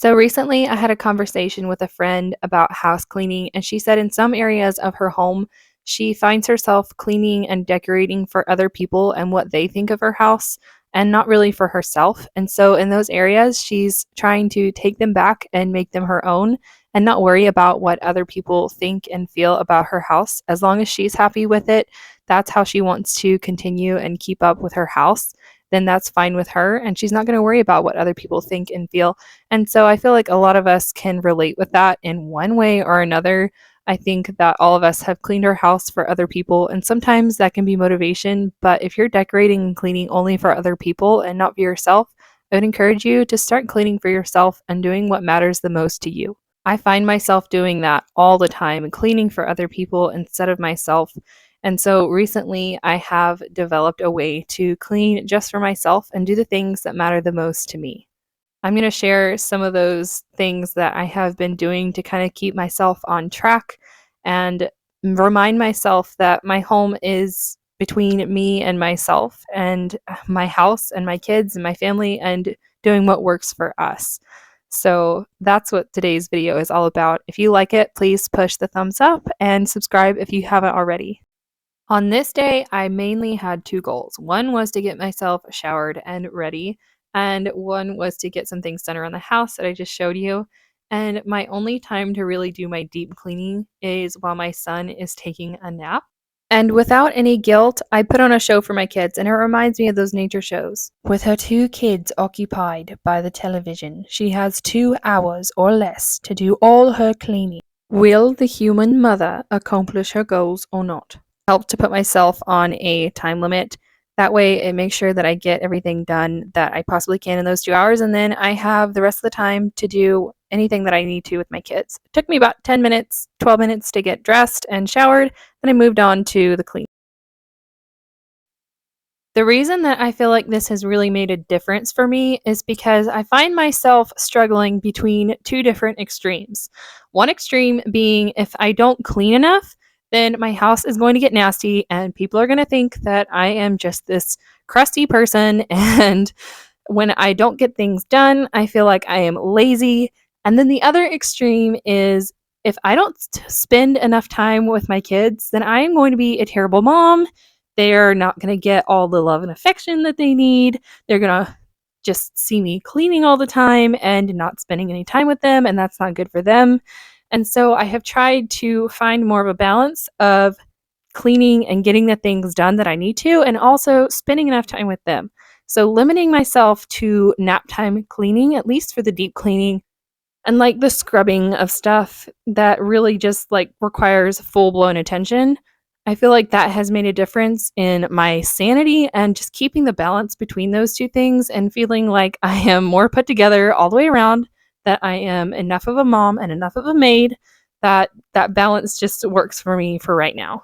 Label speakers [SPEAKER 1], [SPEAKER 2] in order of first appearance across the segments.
[SPEAKER 1] So recently, I had a conversation with a friend about house cleaning, and she said in some areas of her home, she finds herself cleaning and decorating for other people and what they think of her house, and not really for herself. And so, in those areas, she's trying to take them back and make them her own and not worry about what other people think and feel about her house. As long as she's happy with it, that's how she wants to continue and keep up with her house. Then that's fine with her, and she's not going to worry about what other people think and feel. And so I feel like a lot of us can relate with that in one way or another. I think that all of us have cleaned our house for other people, and sometimes that can be motivation. But if you're decorating and cleaning only for other people and not for yourself, I would encourage you to start cleaning for yourself and doing what matters the most to you. I find myself doing that all the time, cleaning for other people instead of myself. And so recently, I have developed a way to clean just for myself and do the things that matter the most to me. I'm going to share some of those things that I have been doing to kind of keep myself on track and remind myself that my home is between me and myself and my house and my kids and my family and doing what works for us. So that's what today's video is all about. If you like it, please push the thumbs up and subscribe if you haven't already. On this day, I mainly had two goals. One was to get myself showered and ready, and one was to get some things done around the house that I just showed you. And my only time to really do my deep cleaning is while my son is taking a nap. And without any guilt, I put on a show for my kids, and it reminds me of those nature shows. With her two kids occupied by the television, she has 2 hours or less to do all her cleaning. Will the human mother accomplish her goals or not? Help to put myself on a time limit. That way, it makes sure that I get everything done that I possibly can in those 2 hours, and then I have the rest of the time to do anything that I need to with my kids. It took me about 10 minutes, 12 minutes to get dressed and showered, then I moved on to the clean. The reason that I feel like this has really made a difference for me is because I find myself struggling between two different extremes. One extreme being if I don't clean enough, then my house is going to get nasty and people are going to think that I am just this crusty person. And when I don't get things done, I feel like I am lazy. And then the other extreme is if I don't spend enough time with my kids, then I am going to be a terrible mom. They're not going to get all the love and affection that they need. They're going to just see me cleaning all the time and not spending any time with them, and that's not good for them. And so I have tried to find more of a balance of cleaning and getting the things done that I need to, and also spending enough time with them. So limiting myself to nap time cleaning, at least for the deep cleaning, and like the scrubbing of stuff that really just like requires full-blown attention. I feel like that has made a difference in my sanity and just keeping the balance between those two things and feeling like I am more put together all the way around, that I am enough of a mom and enough of a maid, that that balance just works for me for right now.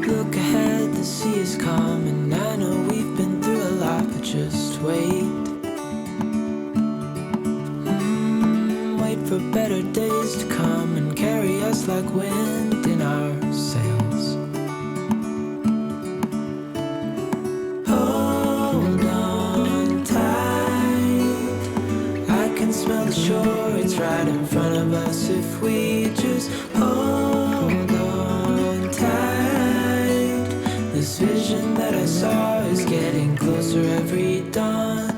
[SPEAKER 2] Look ahead, the sea is calm, and I know we've been through a lot, but just wait. Wait for better days to come and carry us like wind in our sails. Hold on tight, I can smell the shore, it's right in front of us if we just hold on tight. This vision that I saw is getting closer every dawn.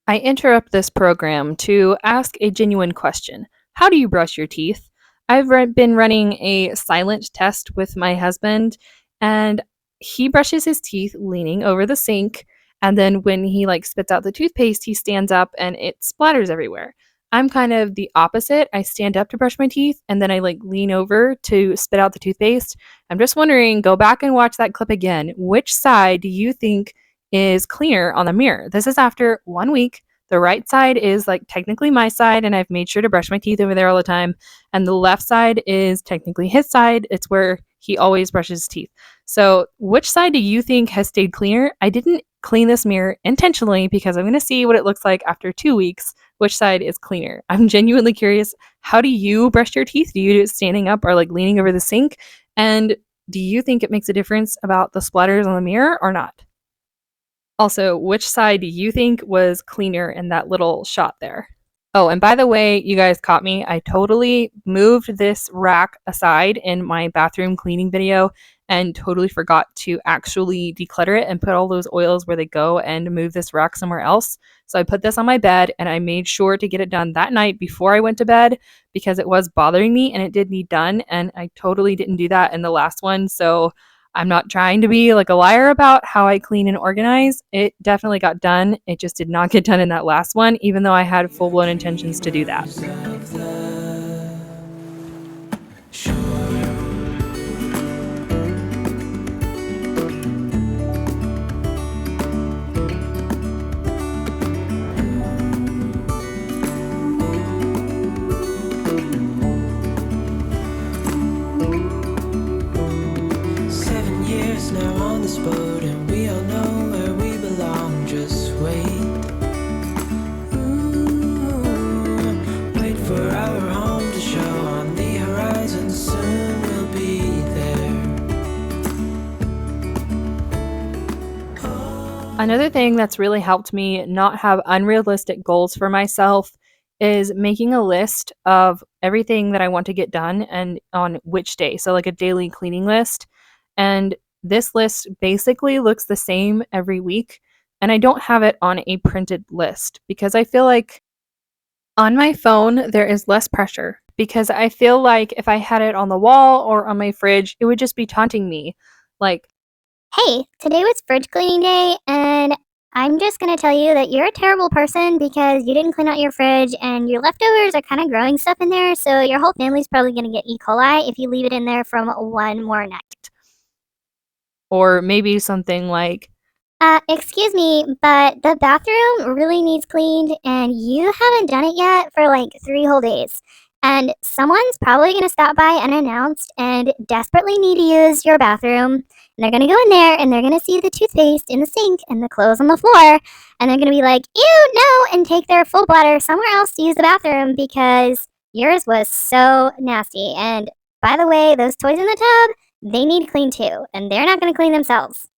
[SPEAKER 1] I interrupt this program to ask a genuine question. How do you brush your teeth? I've been running a silent test with my husband, and he brushes his teeth leaning over the sink, and then when he like spits out the toothpaste, he stands up and it splatters everywhere. I'm kind of the opposite. I stand up to brush my teeth and then I like lean over to spit out the toothpaste. I'm just wondering, go back and watch that clip again. Which side do you think is cleaner on the mirror? This is after 1 week. The right side is like technically my side, and I've made sure to brush my teeth over there all the time. And the left side is technically his side. It's where he always brushes his teeth. So, which side do you think has stayed cleaner? I didn't clean this mirror intentionally because I'm going to see what it looks like after 2 weeks. Which side is cleaner? I'm genuinely curious. How do you brush your teeth? Do you do it standing up or like leaning over the sink? And do you think it makes a difference about the splatters on the mirror or not? Also, which side do you think was cleaner in that little shot there? Oh, and by the way, you guys caught me. I totally moved this rack aside in my bathroom cleaning video and totally forgot to actually declutter it and put all those oils where they go and move this rack somewhere else. So I put this on my bed and I made sure to get it done that night before I went to bed because it was bothering me and it did need done. And I totally didn't do that in the last one. So I'm not trying to be like a liar about how I clean and organize. It definitely got done. It just did not get done in that last one, even though I had full blown intentions to do that.
[SPEAKER 2] Now on this boat, and we all know where we belong. Just wait. Wait for our home to show on the horizon. Soon we'll be there.
[SPEAKER 1] Another thing that's really helped me not have unrealistic goals for myself is making a list of everything that I want to get done and on which day. So, like a daily cleaning list. And this list basically looks the same every week, and I don't have it on a printed list because I feel like on my phone there is less pressure because I feel like if I had it on the wall or on my fridge, it would just be taunting me. Like,
[SPEAKER 3] hey, today was fridge cleaning day, and I'm just gonna tell you that you're a terrible person because you didn't clean out your fridge and your leftovers are kind of growing stuff in there, so your whole family's probably gonna get E. coli if you leave it in there from one more night.
[SPEAKER 1] or maybe something like,
[SPEAKER 3] Excuse me, but the bathroom really needs cleaned, and you haven't done it yet for like 3 whole days. And someone's probably gonna stop by unannounced and desperately need to use your bathroom. And they're gonna go in there and they're gonna see the toothpaste in the sink and the clothes on the floor, and they're gonna be like, ew, no, and take their full bladder somewhere else to use the bathroom because yours was so nasty. And by the way, those toys in the tub, they need clean too, and they're not gonna clean themselves.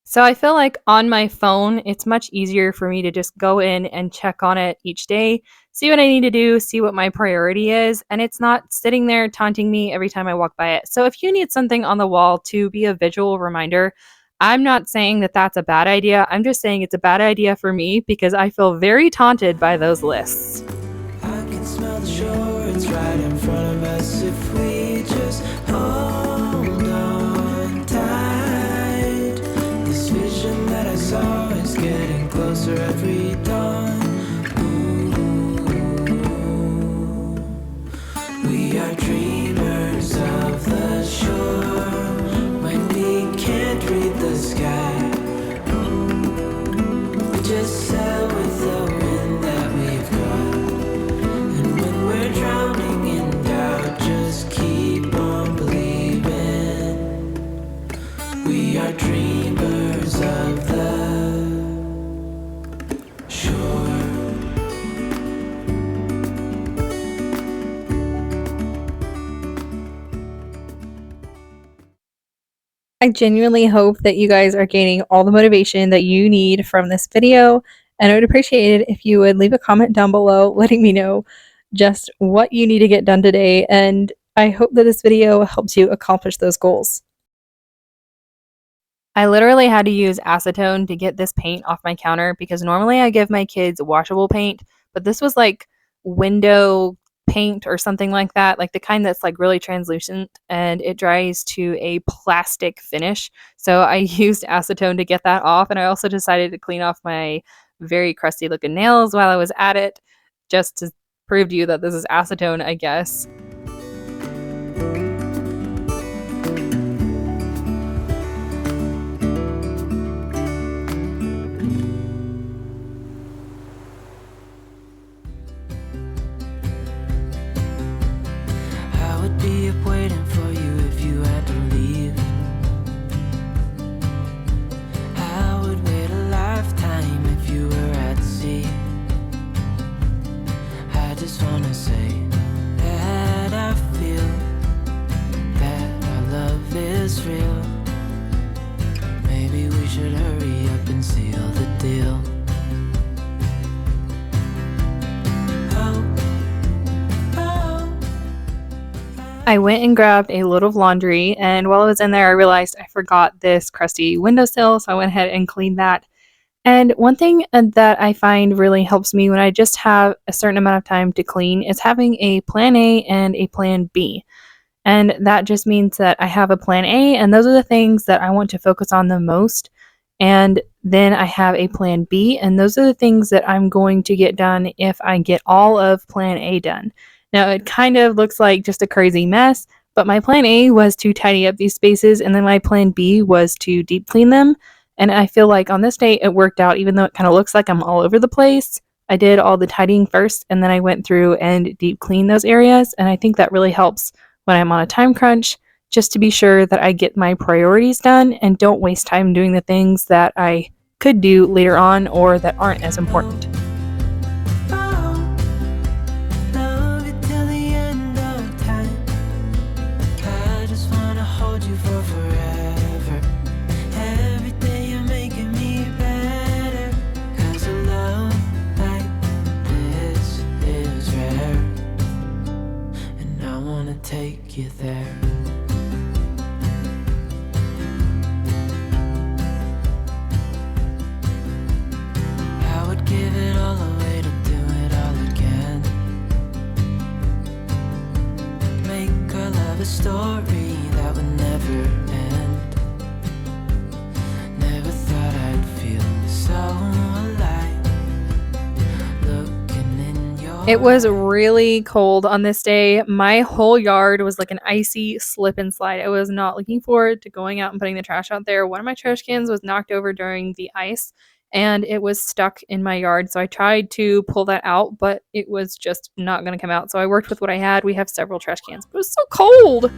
[SPEAKER 1] so I feel like on my phone, it's much easier for me to just go in and check on it each day, see what I need to do, see what my priority is, and it's not sitting there taunting me every time I walk by it. So if you need something on the wall to be a visual reminder, I'm not saying that that's a bad idea. I'm just saying it's a bad idea for me because I feel very taunted by those lists.
[SPEAKER 2] I can smell the shore, it's right in front of us if we just hold on tight. This vision that I saw is getting closer every dawn. Ooh. We are dreamers of the shore when we can't read the sky. We just sail with the wind that we've got. And when we're drowning in doubt, just keep on believing. We are dreamers of the shore.
[SPEAKER 1] I genuinely hope that you guys are gaining all the motivation that you need from this video, and I would appreciate it if you would leave a comment down below letting me know just what you need to get done today, and I hope that this video helps you accomplish those goals. I literally had to use acetone to get this paint off my counter because normally I give my kids washable paint, but this was like window paint or something like that, like the kind that's like really translucent and it dries to a plastic finish. So I used acetone to get that off, and I also decided to clean off my very crusty looking nails while I was at it, just to prove to you that this is acetone, I guess.
[SPEAKER 2] I would be up waiting for you if you had to leave. and seal the deal.
[SPEAKER 1] I went and grabbed a load of laundry, and while I was in there, I realized I forgot this crusty windowsill, so I went ahead and cleaned that. And one thing that I find really helps me when I just have a certain amount of time to clean is having a plan A and a plan B. And that just means that I have a plan A, and those are the things that I want to focus on the most. And then I have a plan B, and those are the things that I'm going to get done if I get all of plan A done. Now, it kind of looks like just a crazy mess, but my plan A was to tidy up these spaces, and then my plan B was to deep clean them. And I feel like on this day it worked out, even though it kind of looks like I'm all over the place. I did all the tidying first, and then I went through and deep cleaned those areas. And I think that really helps when I'm on a time crunch, just to be sure that I get my priorities done and don't waste time doing the things that I could do later on or that aren't as important.
[SPEAKER 2] Love you till the end of time. I just wanna hold you for forever. Every day you're making me better. 'Cause a love like this is rare. And I wanna take you there. I would give it all away to do it all again. Make our love a story that would never end. Never thought I'd feel so alive. Looking in your
[SPEAKER 1] It was really cold on this day. My whole yard was like an icy slip and slide. I was not looking forward to going out and putting the trash out there. One of my trash cans was knocked over during the ice and it was stuck in my yard. So I tried to pull that out, but it was just not going to come out. So I worked with what I had. We have several trash cans. It was so cold.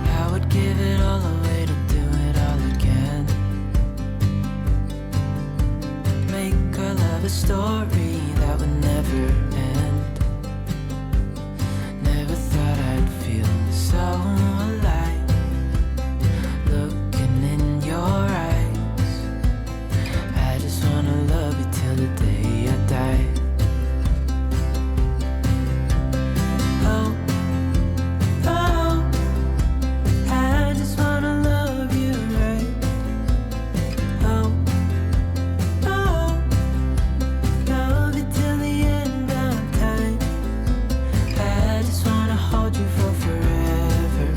[SPEAKER 2] I would give it all away to do it all again. Make our love a story that would never end. Never thought I'd feel so alive. Looking in your eyes. I just wanna love you till the day I die. Oh, oh, I just wanna love you right. Oh, oh, love you till the end of time. I just wanna hold you for forever.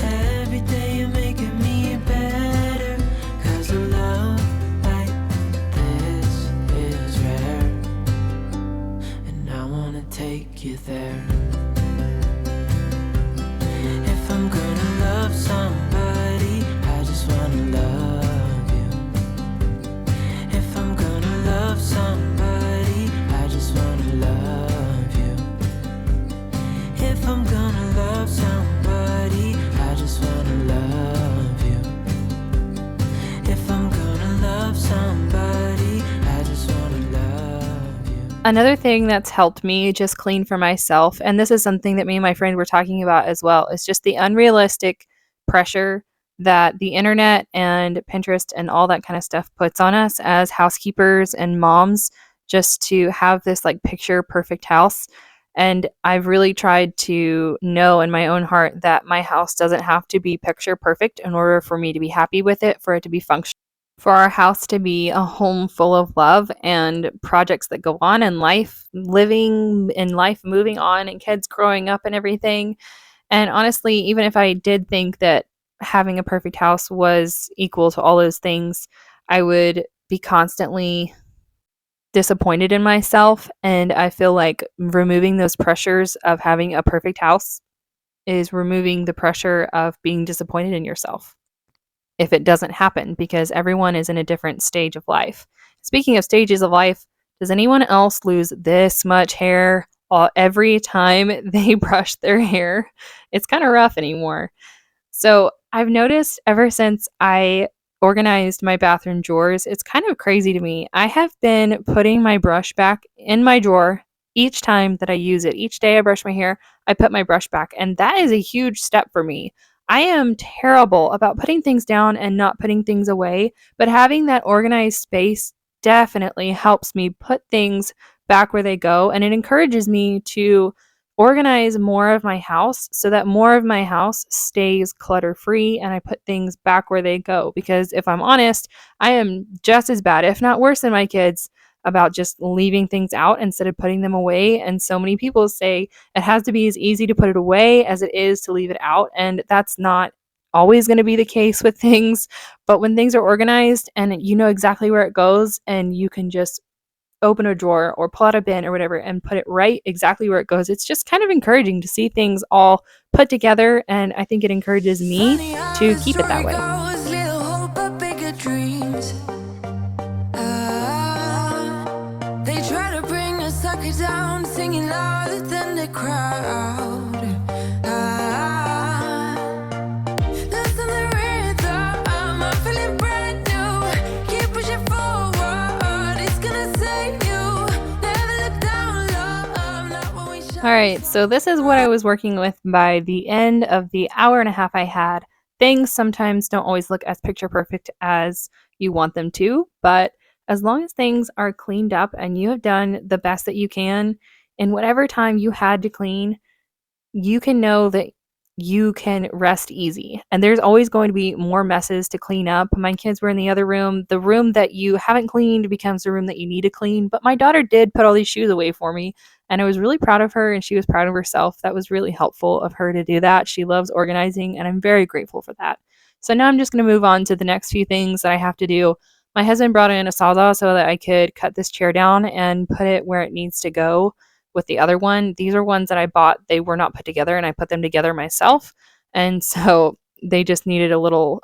[SPEAKER 2] Every day you're making me better. 'Cause a love like this is rare. And I wanna take you there. If I'm gonna love somebody, I just wanna love you. If I'm gonna love somebody, I just wanna love you. If I'm gonna love somebody, I just wanna love you. If I'm gonna love somebody, I just wanna love you.
[SPEAKER 1] Another thing that's helped me just clean for myself, and this is something that me and my friend were talking about as well, is just the unrealistic pressure that the internet and Pinterest and all that kind of stuff puts on us as housekeepers and moms just to have this like picture perfect house. And I've really tried to know in my own heart that my house doesn't have to be picture perfect in order for me to be happy with it, for it to be functional, for our house to be a home full of love and projects that go on in life, living in life, moving on, and kids growing up and everything. And honestly, even if I did think that having a perfect house was equal to all those things, I would be constantly disappointed in myself. And I feel like removing those pressures of having a perfect house is removing the pressure of being disappointed in yourself if it doesn't happen, because everyone is in a different stage of life. Speaking of stages of life, does anyone else lose this much hair every time they brush their hair? It's kind of rough anymore. So I've noticed ever since I organized my bathroom drawers, it's kind of crazy to me. I have been putting my brush back in my drawer each time that I use it. Each day I brush my hair, I put my brush back, and that is a huge step for me. I am terrible about putting things down and not putting things away, but having that organized space definitely helps me put things back where they go, and it encourages me to organize more of my house so that more of my house stays clutter free and I put things back where they go. Because if I'm honest, I am just as bad, if not worse, than my kids about just leaving things out instead of putting them away. And so many people say it has to be as easy to put it away as it is to leave it out. And that's not always going to be the case with things. But when things are organized and you know exactly where it goes and you can just open a drawer or pull out a bin or whatever and put it right exactly where it goes, it's just kind of encouraging to see things all put together. And I think it encourages me to keep it that way.
[SPEAKER 2] They try to bring a sucker down, singing louder than the crowd. Listen the rhythm, I'm feeling brand new. Keep pushing forward, it's gonna save you. Never look down, love, not when we shine.
[SPEAKER 1] All right, so this is what I was working with by the end of the hour and a half I had. Things sometimes don't always look as picture perfect as you want them to, but as long as things are cleaned up and you have done the best that you can in whatever time you had to clean, you can know that you can rest easy. And there's always going to be more messes to clean up. My kids were in the other room. The room that you haven't cleaned becomes the room that you need to clean. But my daughter did put all these shoes away for me, and I was really proud of her, and she was proud of herself. That was really helpful of her to do that. She loves organizing, and I'm very grateful for that. So now I'm just going to move on to the next few things that I have to do. My husband brought in a sawzall so that I could cut this chair down and put it where it needs to go with the other one. These are ones that I bought. They were not put together, and I put them together myself. And so they just needed a little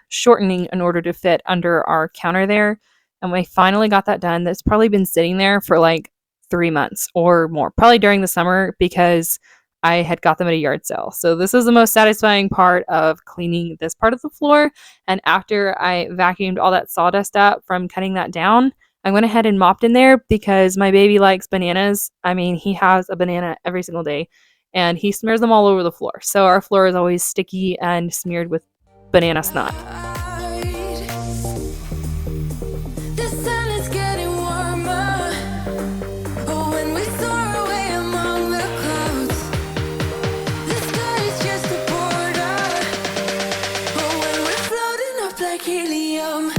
[SPEAKER 1] shortening in order to fit under our counter there. And we finally got that done. That's probably been sitting there for like 3 months or more, probably during the summer, because I had got them at a yard sale. So this is the most satisfying part of cleaning this part of the floor. And after I vacuumed all that sawdust up from cutting that down, I went ahead and mopped in there because my baby likes bananas. I mean, he has a banana every single day and he smears them all over the floor. So our floor is always sticky and smeared with banana snot.
[SPEAKER 2] The sun is getting warmer. Oh, when we soar away among the clouds, the sky is just a border. Oh, when we're floating up like helium.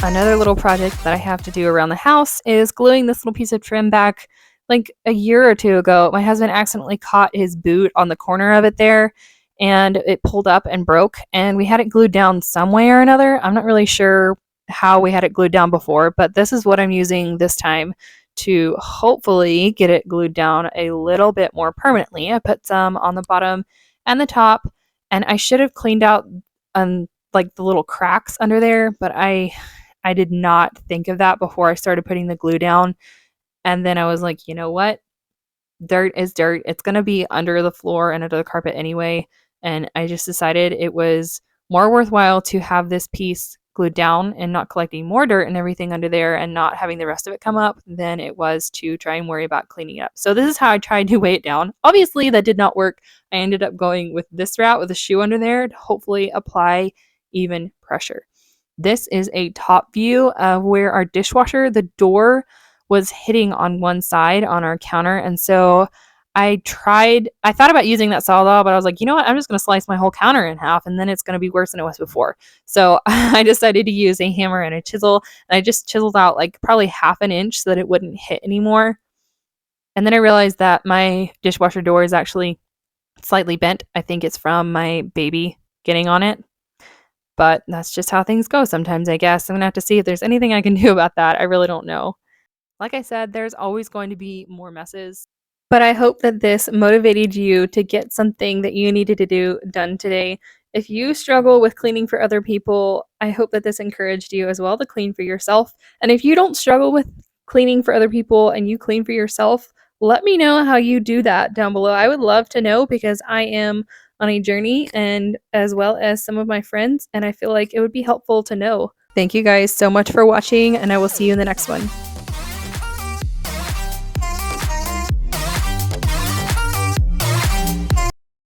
[SPEAKER 1] Another little project that I have to do around the house is gluing this little piece of trim back. Like a year or two ago, my husband accidentally caught his boot on the corner of it there and it pulled up and broke, and we had it glued down some way or another. I'm not really sure how we had it glued down before, but this is what I'm using this time to hopefully get it glued down a little bit more permanently. I put some on the bottom and the top, and I should have cleaned out like the little cracks under there, but I did not think of that before I started putting the glue down. And then I was like, you know what? Dirt is dirt. It's going to be under the floor and under the carpet anyway. And I just decided it was more worthwhile to have this piece glued down and not collecting more dirt and everything under there and not having the rest of it come up than it was to try and worry about cleaning it up. So this is how I tried to weigh it down. Obviously, that did not work. I ended up going with this route with a shoe under there to hopefully apply even pressure. This is a top view of where our dishwasher, the door was hitting on one side on our counter. And so I thought about using that sawzall, but I was like, you know what? I'm just going to slice my whole counter in half and then it's going to be worse than it was before. So I decided to use a hammer and a chisel, and I just chiseled out like probably half an inch so that it wouldn't hit anymore. And then I realized that my dishwasher door is actually slightly bent. I think it's from my baby getting on it. But that's just how things go sometimes, I guess. I'm going to have to see if there's anything I can do about that. I really don't know. Like I said, there's always going to be more messes. But I hope that this motivated you to get something that you needed to do done today. If you struggle with cleaning for other people, I hope that this encouraged you as well to clean for yourself. And if you don't struggle with cleaning for other people and you clean for yourself, let me know how you do that down below. I would love to know because I am on a journey, and as well as some of my friends, and I feel like it would be helpful to know Thank you guys so much for watching, and I will see you in the next one.